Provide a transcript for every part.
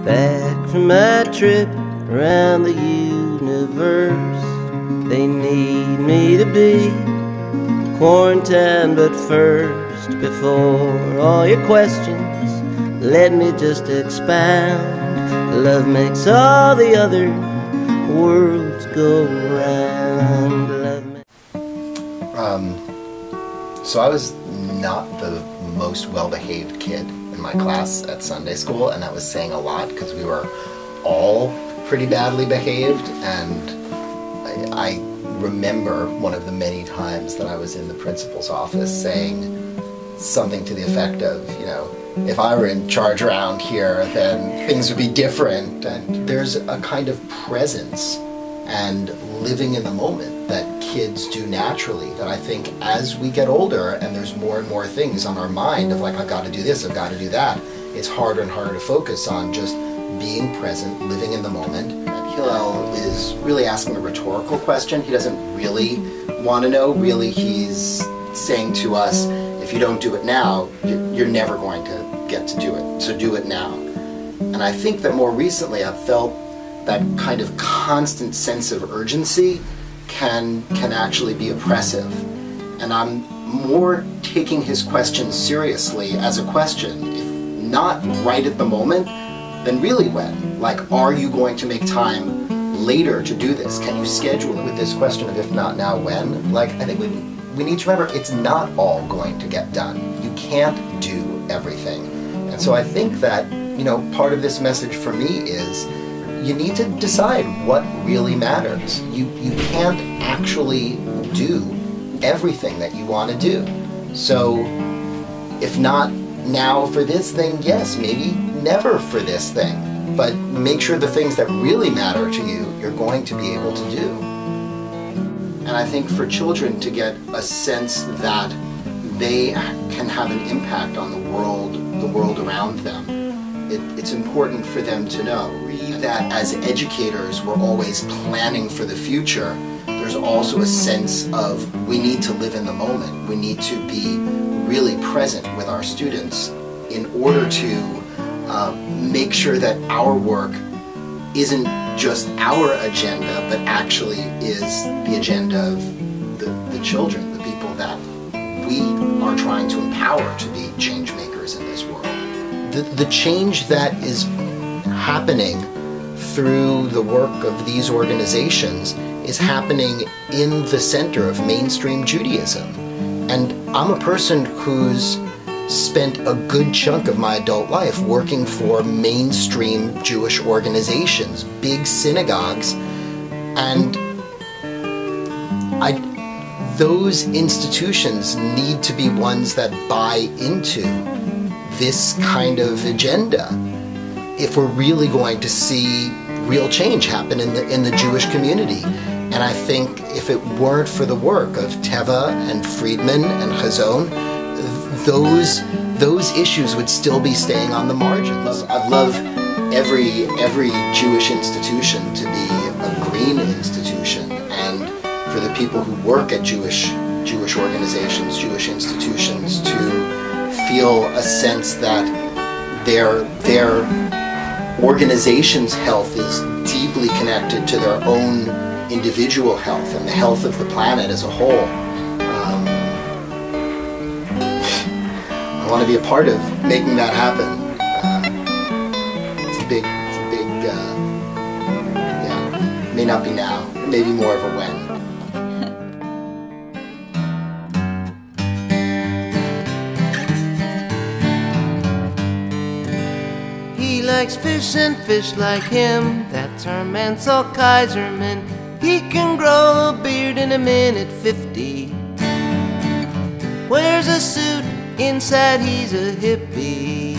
Back from my trip around the universe, they need me to be quarantined. But first, before all your questions, let me just expound. Love makes all the other worlds go round. So I was not the most well-behaved kid in my class at Sunday school, and that was saying a lot because we were all pretty badly behaved. And I remember one of the many times that I was in the principal's office saying something to the effect of, you know, if I were in charge around here, then things would be different. And there's a kind of presence and living in the moment that kids do naturally, that I think as we get older and there's more and more things on our mind of like, I've got to do this, I've got to do that, it's harder and harder to focus on just being present, living in the moment. And Hillel is really asking a rhetorical question. He doesn't really want to know. Really, he's saying to us, if you don't do it now, you're never going to get to do it, so do it now. And I think that more recently I've felt that kind of constant sense of urgency can actually be oppressive. And I'm more taking his question seriously as a question, if not right at the moment, then really when? Like, are you going to make time later to do this? Can you schedule it with this question of if not now, when? Like, I think we need to remember it's not all going to get done. You can't do everything. And so I think that, you know, part of this message for me is you need to decide what really matters. You can't actually do everything that you want to do. So if not now for this thing, yes, maybe never for this thing. But make sure the things that really matter to you, you're going to be able to do. And I think for children to get a sense that they can have an impact on the world around them, it's important for them to know that as educators we're always planning for the future. There's also a sense of we need to live in the moment. We need to be really present with our students in order to make sure that our work isn't just our agenda, but actually is the agenda of the children, the people that we are trying to empower to be change makers in this world. The change that is happening through the work of these organizations is happening in the center of mainstream Judaism. And I'm a person who's spent a good chunk of my adult life working for mainstream Jewish organizations, big synagogues, and those institutions need to be ones that buy into this kind of agenda if we're really going to see real change happen in the Jewish community. And I think if it weren't for the work of Teva and Friedman and Chazon, those issues would still be staying on the margins. I'd love every Jewish institution to be a green institution, and for the people who work at Jewish organizations, Jewish institutions, to feel a sense that their organization's health is deeply connected to their own individual health and the health of the planet as a whole. I want to be a part of making that happen. It's a big, yeah, may not be now, maybe more of a when. He likes fish and fish like him. That's our man Saul Kaiserman. He can grow a beard in a minute 50. Wears a suit, inside he's a hippie.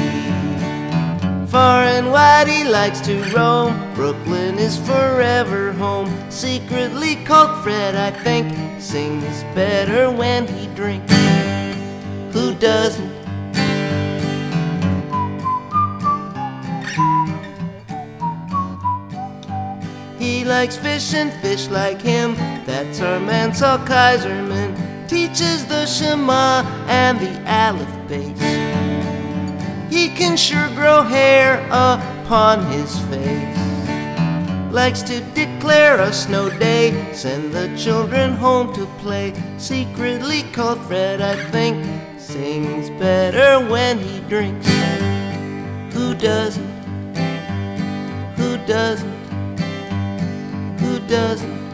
Far and wide he likes to roam. Brooklyn is forever home. Secretly called Fred, I think. Sings better when he drinks. Who doesn't? He likes fish and fish like him. That's our man Saul Kaiserman. Teaches the Shema and the Aleph base. He can sure grow hair upon his face. Likes to declare a snow day, send the children home to play. Secretly called Fred, I think, sings better when he drinks. Who doesn't? Who doesn't? Who doesn't?